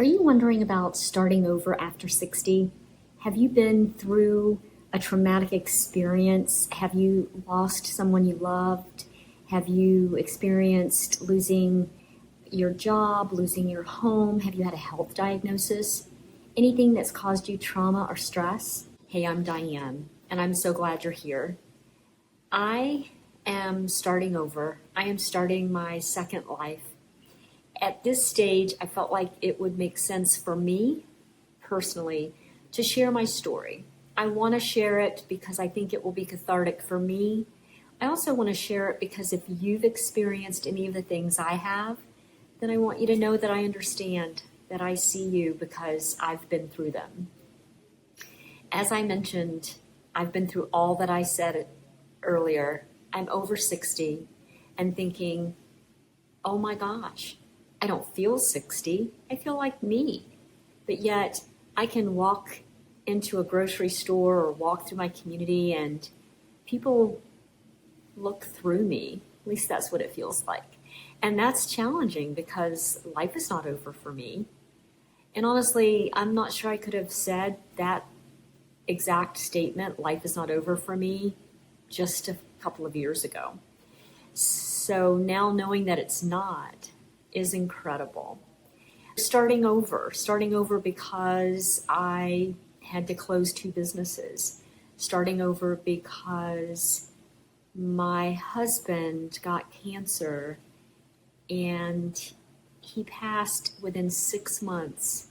Are you wondering about starting over after 60? Have you been through a traumatic experience? Have you lost someone you loved? Have you experienced losing your job, losing your home? Have you had a health diagnosis? Anything that's caused you trauma or stress? Hey, I'm Diane, and I'm so glad you're here. I am starting over. I am starting my second life. At this stage, I felt like it would make sense for me personally to share my story. I want to share it because I think it will be cathartic for me. I also want to share it because if you've experienced any of the things I have, then I want you to know that I understand, that I see you because I've been through them. As I mentioned, I've been through all that I said earlier. I'm over 60 and thinking, oh my gosh, I don't feel 60. I feel like me. But yet I can walk into a grocery store or walk through my community and people look through me. At least that's what it feels like. And that's challenging because life is not over for me. And honestly, I'm not sure I could have said that exact statement, life is not over for me, just a couple of years ago. So now knowing that it's not is incredible. Starting over because I had to close 2 businesses. Starting over because my husband got cancer and he passed within 6 months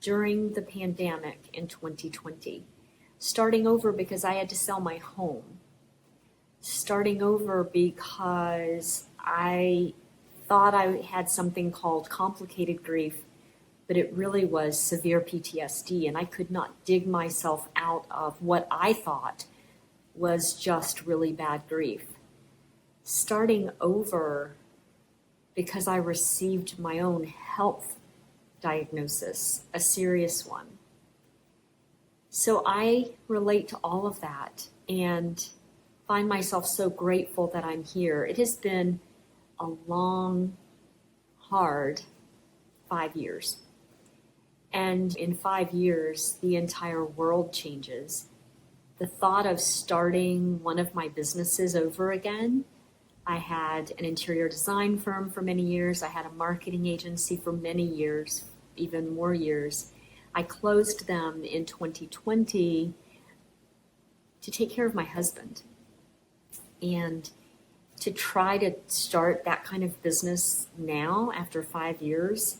during the pandemic in 2020. Starting over because I had to sell my home. Starting over because I thought I had something called complicated grief, but it really was severe PTSD, and I could not dig myself out of what I thought was just really bad grief. Starting over because I received my own health diagnosis, a serious one. So I relate to all of that and find myself so grateful that I'm here. It has been a long, hard 5 years. And in 5 years, the entire world changes. The thought of starting one of my businesses over again, I had an interior design firm for many years. I had a marketing agency for many years, even more years. I closed them in 2020 to take care of my husband. And to try to start that kind of business now after 5 years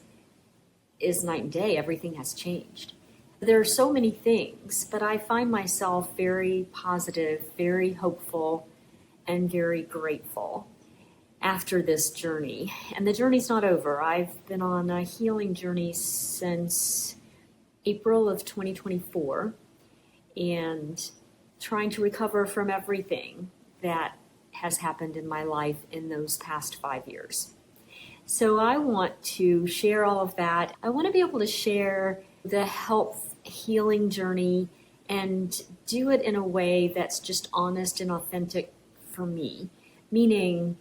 is night and day. Everything has changed. There are so many things, but I find myself very positive, very hopeful, and very grateful after this journey. And the journey's not over. I've been on a healing journey since April of 2024 and trying to recover from everything that has happened in my life in those past 5 years. So I want to share all of that. I want to be able to share the health healing journey and do it in a way that's just honest and authentic for me. Meaning,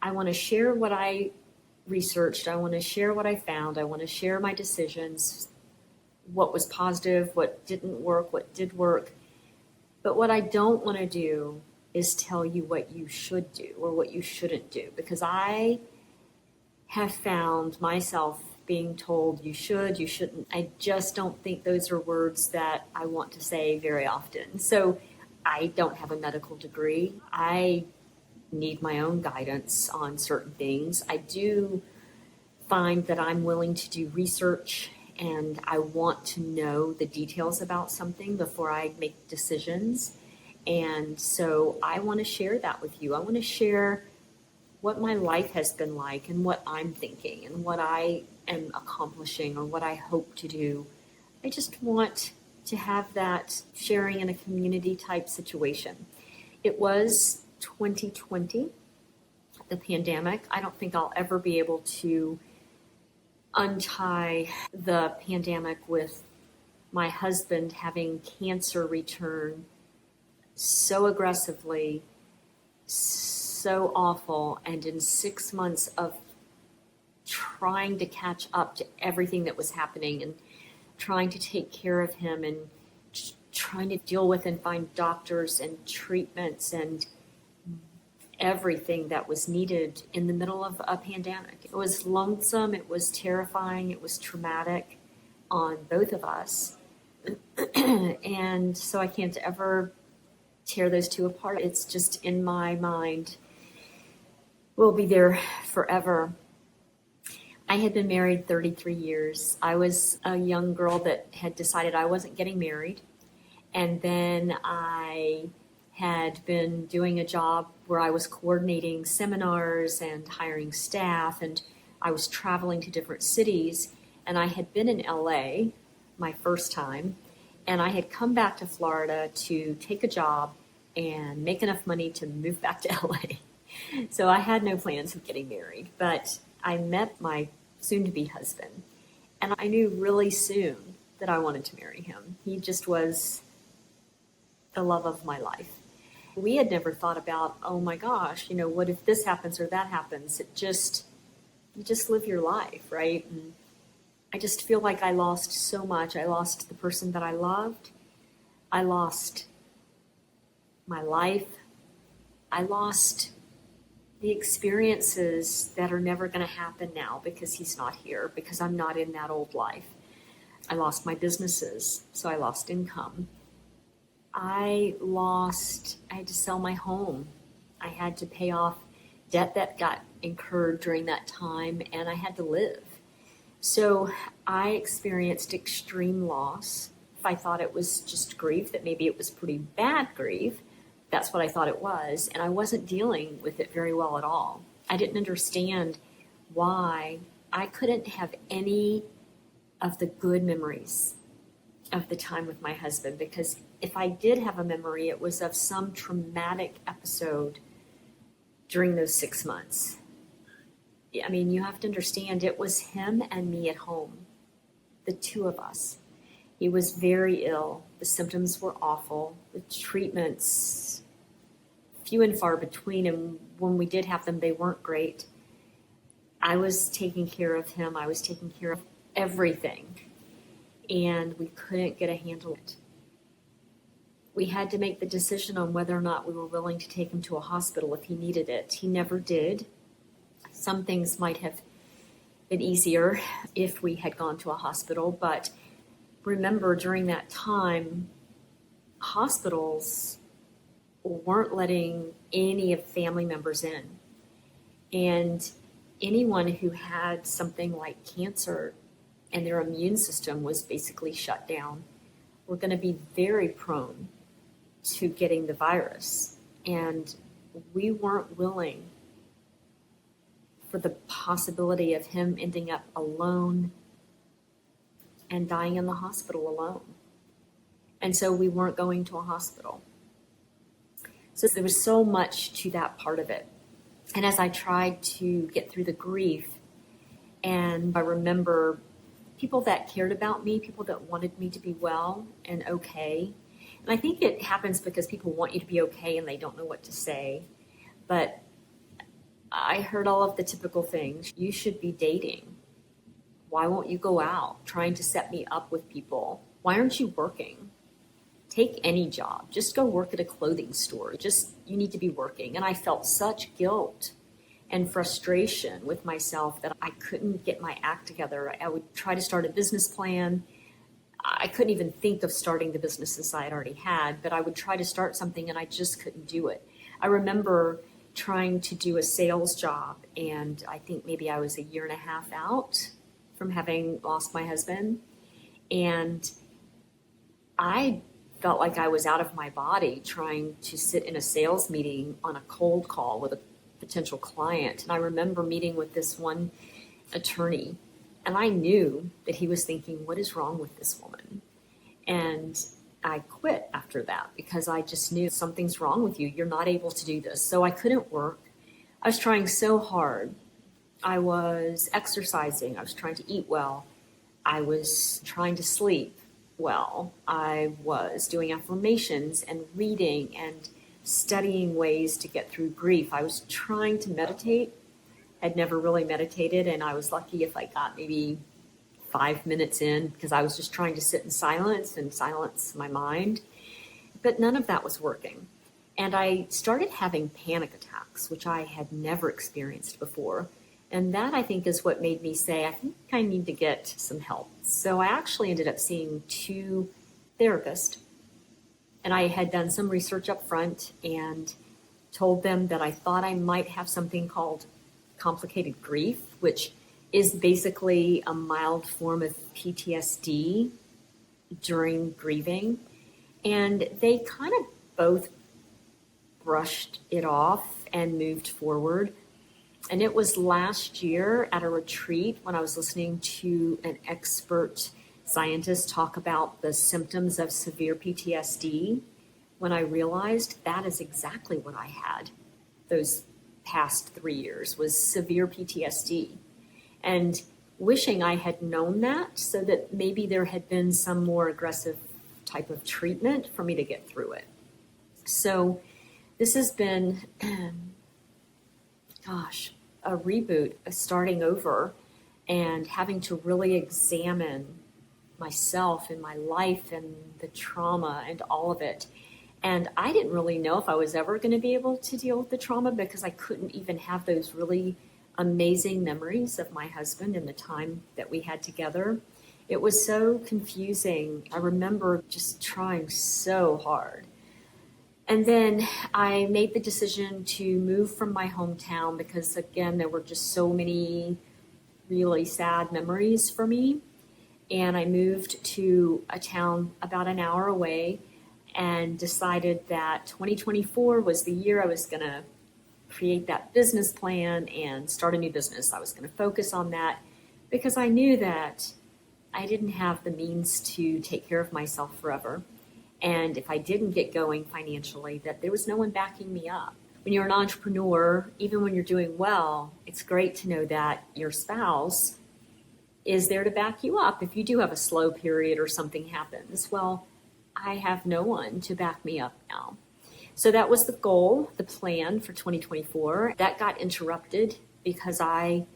I want to share what I researched. I want to share what I found. I want to share my decisions, what was positive, what didn't work, what did work. But what I don't want to do is tell you what you should do or what you shouldn't do, because I have found myself being told you should, you shouldn't. I just don't think those are words that I want to say very often. So I don't have a medical degree. I need my own guidance on certain things. I do find that I'm willing to do research and I want to know the details about something before I make decisions. And so I want to share that with you. I want to share what my life has been like and what I'm thinking and what I am accomplishing or what I hope to do. I just want to have that sharing in a community type situation. It was 2020, the pandemic. I don't think I'll ever be able to untie the pandemic with my husband having cancer return so aggressively, so awful, and in 6 months of trying to catch up to everything that was happening and trying to take care of him and trying to deal with and find doctors and treatments and everything that was needed in the middle of a pandemic. It was lonesome, it was terrifying, it was traumatic on both of us. And so I can't ever tear those two apart. It's just in my mind, we'll be there forever. I had been married 33 years. I was a young girl that had decided I wasn't getting married. And then I had been doing a job where I was coordinating seminars and hiring staff, and I was traveling to different cities. And I had been in LA my first time, and I had come back to Florida to take a job and make enough money to move back to LA. So I had no plans of getting married, but I met my soon-to-be husband, and I knew really soon that I wanted to marry him. He just was the love of my life. We had never thought about, oh my gosh, what if this happens or that happens? You just live your life, right? And I just feel like I lost so much. I lost the person that I loved. I lost my life. I lost the experiences that are never going to happen now because he's not here, because I'm not in that old life. I lost my businesses, so I lost income. I had to sell my home. I had to pay off debt that got incurred during that time, and I had to live. So I experienced extreme loss. If I thought it was just grief, that maybe it was pretty bad grief, that's what I thought it was, and I wasn't dealing with it very well at all. I didn't understand why I couldn't have any of the good memories of the time with my husband, because if I did have a memory, it was of some traumatic episode during those 6 months. I mean, you have to understand, it was him and me at home, the two of us. He was very ill. The symptoms were awful. The treatments, few and far between, and when we did have them, they weren't great. I was taking care of him. I was taking care of everything, and we couldn't get a handle on it. We had to make the decision on whether or not we were willing to take him to a hospital if he needed it. He never did. Some things might have been easier if we had gone to a hospital, but remember, during that time, hospitals weren't letting any of family members in. And anyone who had something like cancer and their immune system was basically shut down were going to be very prone to getting the virus. And we weren't willing for the possibility of him ending up alone and dying in the hospital alone. And so we weren't going to a hospital. So there was so much to that part of it. And as I tried to get through the grief, and I remember people that cared about me, people that wanted me to be well and okay. And I think it happens because people want you to be okay and they don't know what to say. But I heard all of the typical things. You should be dating. Why won't you go out? Trying to set me up with people. Why aren't you working? Take any job. Just go work at a clothing store. You need to be working. And I felt such guilt and frustration with myself that I couldn't get my act together. I would try to start a business plan. I couldn't even think of starting the businesses I had already had, but I would try to start something and I just couldn't do it. I remember trying to do a sales job, and I think maybe I was a year and a half out from having lost my husband. And I felt like I was out of my body trying to sit in a sales meeting on a cold call with a potential client. And I remember meeting with this one attorney, and I knew that he was thinking, what is wrong with this woman? And I quit after that because I just knew something's wrong with you. You're not able to do this. So I couldn't work. I was trying so hard. I was exercising. I was trying to eat well. I was trying to sleep well. I was doing affirmations and reading and studying ways to get through grief. I was trying to meditate. had never really meditated, and I was lucky if I got maybe 5 minutes in because I was just trying to sit in silence and silence my mind. But none of that was working. And I started having panic attacks, which I had never experienced before. And that, I think, is what made me say, I think I need to get some help. So I actually ended up seeing 2 therapists. And I had done some research up front and told them that I thought I might have something called complicated grief, which is basically a mild form of PTSD during grieving. And they kind of both brushed it off and moved forward. And it was last year at a retreat when I was listening to an expert scientist talk about the symptoms of severe PTSD when I realized that is exactly what I had those past 3 years, was severe PTSD. And wishing I had known that so that maybe there had been some more aggressive type of treatment for me to get through it. So this has been, a reboot, a starting over, and having to really examine myself and my life and the trauma and all of it. And I didn't really know if I was ever going to be able to deal with the trauma because I couldn't even have those really amazing memories of my husband and the time that we had together. It was so confusing. I remember just trying so hard. And then I made the decision to move from my hometown because, again, there were just so many really sad memories for me. And I moved to a town about an hour away and decided that 2024 was the year I was going to create that business plan and start a new business. I was going to focus on that because I knew that I didn't have the means to take care of myself forever. And if I didn't get going financially, that there was no one backing me up. When you're an entrepreneur, even when you're doing well, it's great to know that your spouse is there to back you up if you do have a slow period or something happens. Well, I have no one to back me up now. So that was the goal, the plan for 2024. That got interrupted because I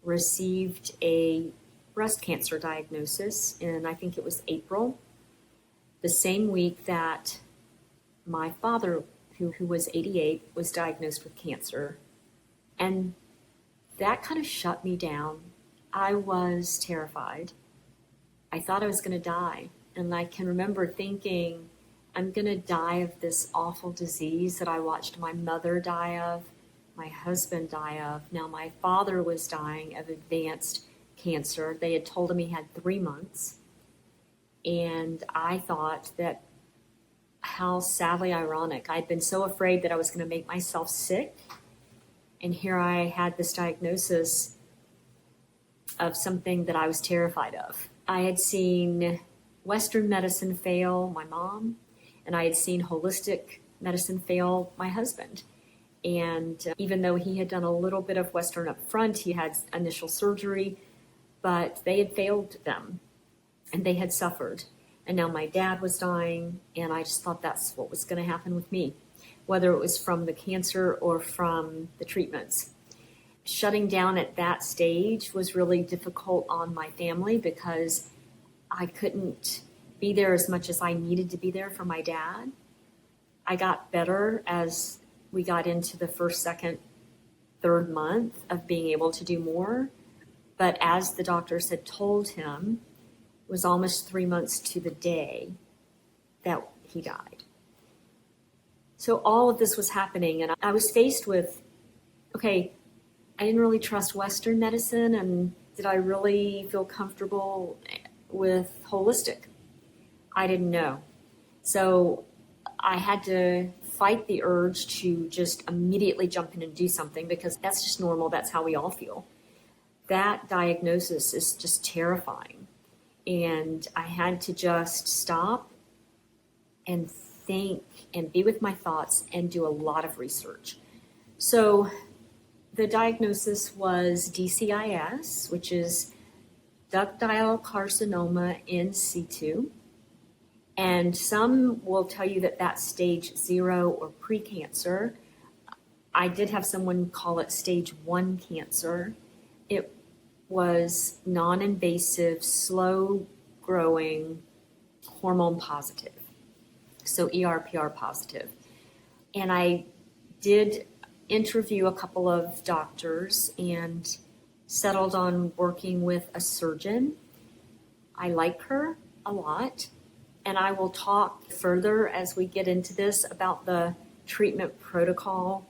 received a breast cancer diagnosis in, I think it was April, the same week that my father, who was 88, was diagnosed with cancer. And that kind of shut me down. I was terrified. I thought I was going to die. And I can remember thinking, I'm going to die of this awful disease that I watched my mother die of, my husband die of. Now my father was dying of advanced cancer. They had told him he had 3 months. And I thought that how sadly ironic. I'd been so afraid that I was going to make myself sick. And here I had this diagnosis of something that I was terrified of. I had seen Western medicine fail my mom, and I had seen holistic medicine fail my husband. And even though he had done a little bit of Western up front, he had initial surgery, but they had failed them and they had suffered. And now my dad was dying, and I just thought that's what was going to happen with me, whether it was from the cancer or from the treatments. Shutting down at that stage was really difficult on my family because I couldn't be there as much as I needed to be there for my dad. I got better as we got into the first, second, third month of being able to do more. But as the doctors had told him, it was almost 3 months to the day that he died. So all of this was happening, and I was faced with, okay, I didn't really trust Western medicine, and did I really feel comfortable with holistic? I didn't know. So I had to fight the urge to just immediately jump in and do something because that's just normal. That's how we all feel. That diagnosis is just terrifying. And I had to just stop and think and be with my thoughts and do a lot of research. So the diagnosis was DCIS, which is ductal carcinoma in situ. And some will tell you that that's stage 0 or precancer. I did have someone call it stage 1 cancer. It was non-invasive, slow growing, hormone positive, so ERPR positive. And I did interview a couple of doctors and settled on working with a surgeon. I like her a lot, and I will talk further as we get into this about the treatment protocol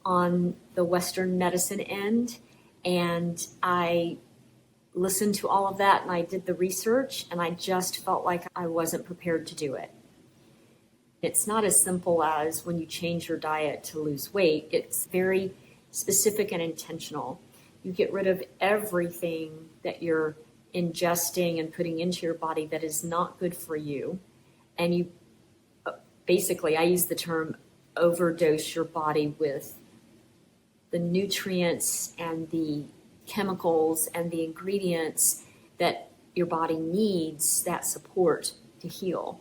on the Western medicine end. And I listened to all of that and I did the research, and I just felt like I wasn't prepared to do it. It's not as simple as when you change your diet to lose weight. It's very specific and intentional. You get rid of everything that you're ingesting and putting into your body that is not good for you. And you basically, I use the term overdose your body with the nutrients and the chemicals and the ingredients that your body needs, that support to heal.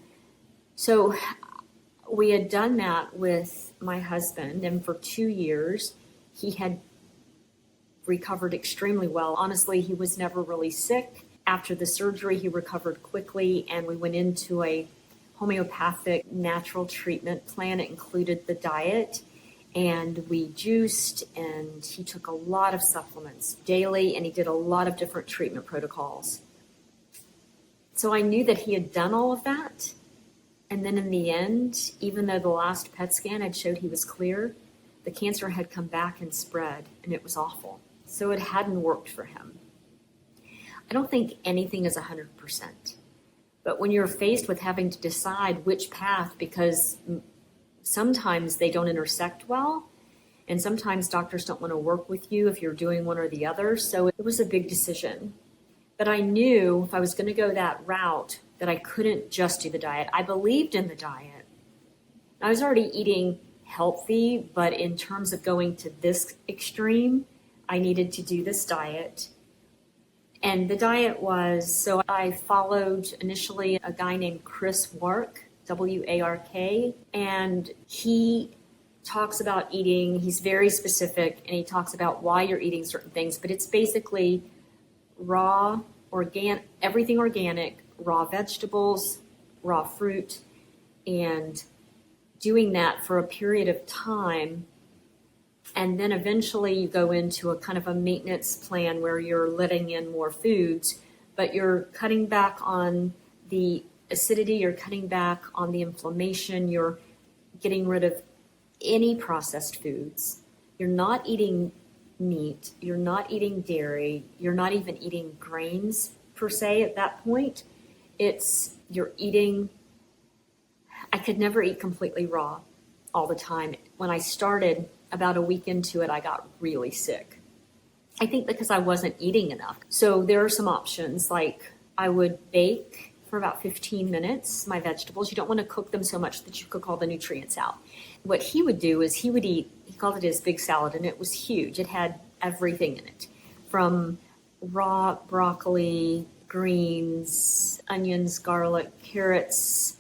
So we had done that with my husband, and for 2 years, he had recovered extremely well. Honestly, he was never really sick. After the surgery, he recovered quickly, and we went into a homeopathic natural treatment plan. It included the diet, and we juiced, and he took a lot of supplements daily, and he did a lot of different treatment protocols. So I knew that he had done all of that. And then in the end, even though the last PET scan had showed he was clear, the cancer had come back and spread, and it was awful. So it hadn't worked for him. I don't think anything is 100%. But when you're faced with having to decide which path, because sometimes they don't intersect well, and sometimes doctors don't want to work with you if you're doing one or the other. So it was a big decision. But I knew if I was going to go that route that I couldn't just do the diet. I believed in the diet. I was already eating healthy, but in terms of going to this extreme, I needed to do this diet. And the diet was, so I followed initially a guy named Chris Wark, W-A-R-K, and he talks about eating, he's very specific, and he talks about why you're eating certain things, but it's basically raw, everything organic, raw vegetables, raw fruit, and doing that for a period of time. And then eventually you go into a kind of a maintenance plan where you're letting in more foods, but you're cutting back on the acidity, you're cutting back on the inflammation, you're getting rid of any processed foods. You're not eating meat, you're not eating dairy, you're not even eating grains per se at that point. You're eating, I could never eat completely raw all the time. When I started, about a week into it, I got really sick. I think because I wasn't eating enough. So there are some options, like I would bake for about 15 minutes my vegetables. You don't want to cook them so much that you cook all the nutrients out. What he would do is he would eat, he called it his big salad, and it was huge. It had everything in it, from raw broccoli, greens, onions, garlic, carrots,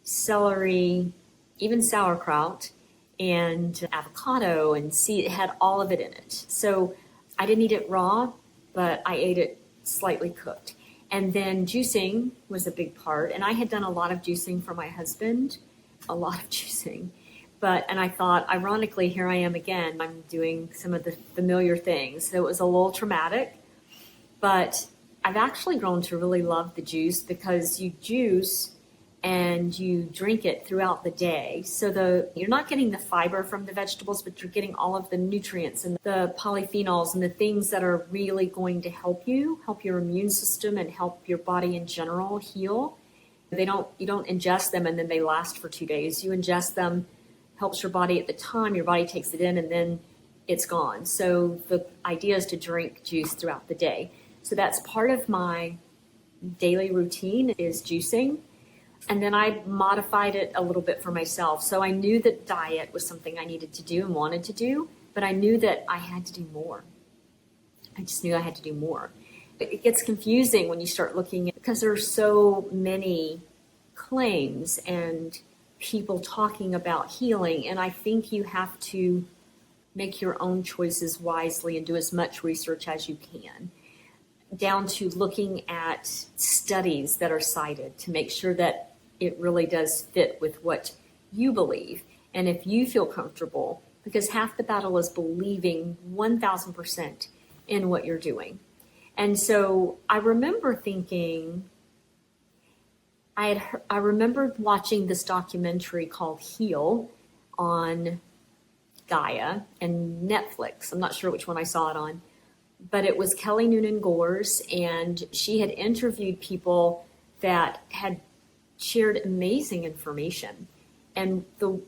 celery, even sauerkraut, and avocado, and it had all of it in it. So I didn't eat it raw, but I ate it slightly cooked. And then juicing was a big part. And I had done a lot of juicing for my husband, a lot of juicing. And I thought, ironically, here I am again. I'm doing some of the familiar things. So it was a little traumatic, but I've actually grown to really love the juice, because you juice and you drink it throughout the day. So you're not getting the fiber from the vegetables, but you're getting all of the nutrients and the polyphenols and the things that are really going to help your immune system and help your body in general heal. You don't ingest them and then they last for 2 days. You ingest them, helps your body at the time, your body takes it in, and then it's gone. So the idea is to drink juice throughout the day. So that's part of my daily routine, is juicing. And then I modified it a little bit for myself. So I knew that diet was something I needed to do and wanted to do, but I knew that I had to do more. I just knew I had to do more. It gets confusing when you start looking at, because there are so many claims and people talking about healing. And I think you have to make your own choices wisely and do as much research as you can, down to looking at studies that are cited to make sure that it really does fit with what you believe. And if you feel comfortable, because half the battle is believing 1000% in what you're doing. And so I remember thinking, I remembered watching this documentary called Heal on Gaia and Netflix. I'm not sure which one I saw it on, but it was Kelly Noonan Gore's, and she had interviewed people that had shared amazing information. And the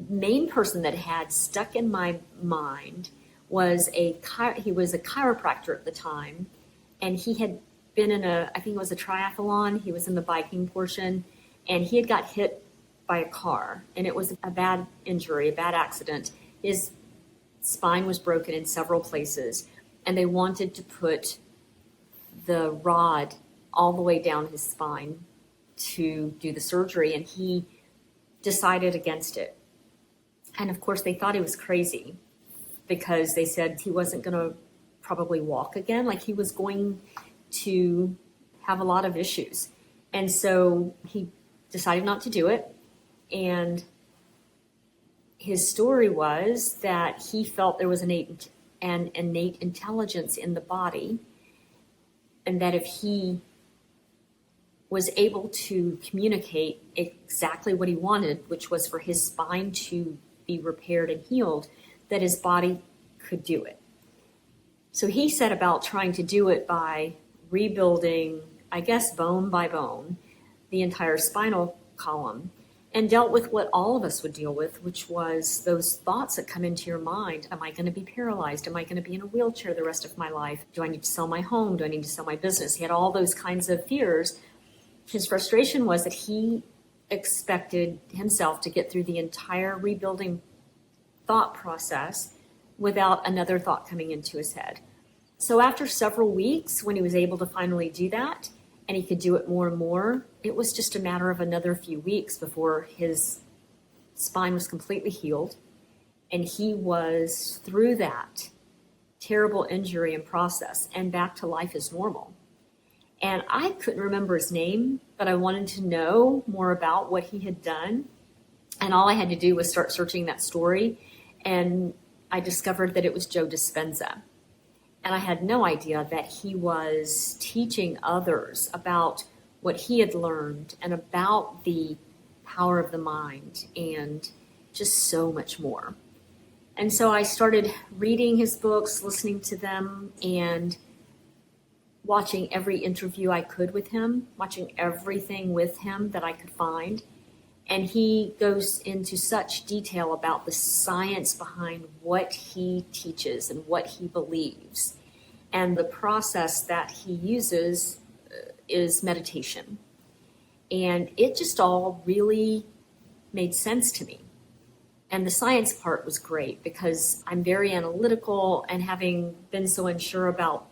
main person that had stuck in my mind was he was a chiropractor at the time, and he had been in I think it was a triathlon. He was in the biking portion, and he had got hit by a car, and it was a bad injury, a bad accident. His spine was broken in several places, and they wanted to put the rod all the way down his spine to do the surgery, and he decided against it. And of course, they thought he was crazy because they said he wasn't going to probably walk again. Like, he was going to have a lot of issues. And so he decided not to do it. And his story was that he felt there was an innate intelligence in the body, and that if he was able to communicate exactly what he wanted, which was for his spine to be repaired and healed, that his body could do it. So he set about trying to do it by rebuilding, I guess, bone by bone, the entire spinal column, and dealt with what all of us would deal with, which was those thoughts that come into your mind. Am I going to be paralyzed? Am I going to be in a wheelchair the rest of my life? Do I need to sell my home? Do I need to sell my business? He had all those kinds of fears. His frustration was that he expected himself to get through the entire rebuilding thought process without another thought coming into his head. So after several weeks, when he was able to finally do that, and he could do it more and more, it was just a matter of another few weeks before his spine was completely healed, and he was through that terrible injury and process and back to life as normal. And I couldn't remember his name, but I wanted to know more about what he had done. And all I had to do was start searching that story. And I discovered that it was Joe Dispenza. And I had no idea that he was teaching others about what he had learned and about the power of the mind and just so much more. And so I started reading his books, listening to them, and watching every interview I could with him, watching everything with him that I could find. And he goes into such detail about the science behind what he teaches and what he believes. And the process that he uses is meditation. And it just all really made sense to me. And the science part was great because I'm very analytical, and having been so unsure about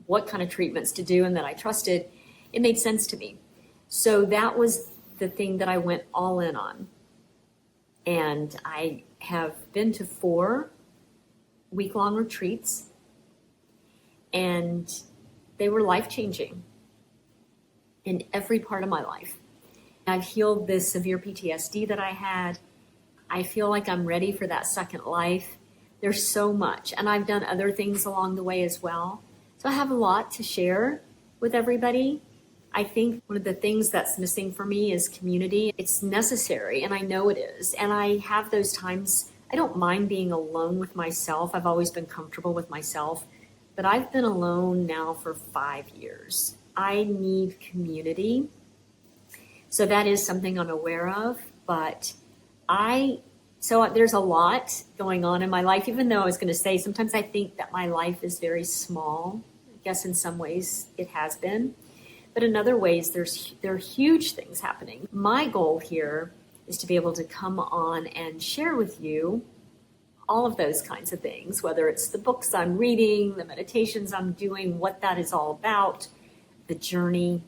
what kind of treatments to do and that I trusted, it made sense to me. So that was the thing that I went all in on. And I have been to 4 week-long retreats, and they were life-changing in every part of my life. I've healed this severe PTSD that I had. I feel like I'm ready for that second life. There's so much, and I've done other things along the way as well. So I have a lot to share with everybody. I think one of the things that's missing for me is community. It's necessary, and I know it is. And I have those times. I don't mind being alone with myself. I've always been comfortable with myself, but I've been alone now for 5 years. I need community. So that is something I'm aware of, but so there's a lot going on in my life, even though I was going to say, sometimes I think that my life is very small. I guess in some ways it has been, but in other ways there are huge things happening. My goal here is to be able to come on and share with you all of those kinds of things, whether it's the books I'm reading, the meditations I'm doing, what that is all about, the journey,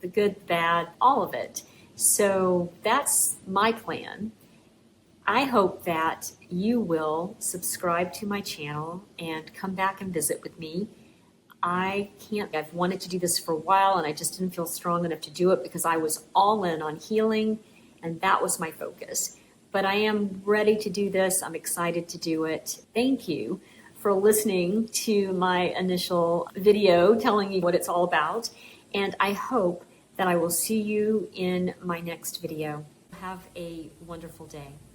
the good, the bad, all of it. So that's my plan. I hope that you will subscribe to my channel and come back and visit with me. I've wanted to do this for a while and I just didn't feel strong enough to do it because I was all in on healing and that was my focus. But I am ready to do this. I'm excited to do it. Thank you for listening to my initial video telling you what it's all about. And I hope that I will see you in my next video. Have a wonderful day.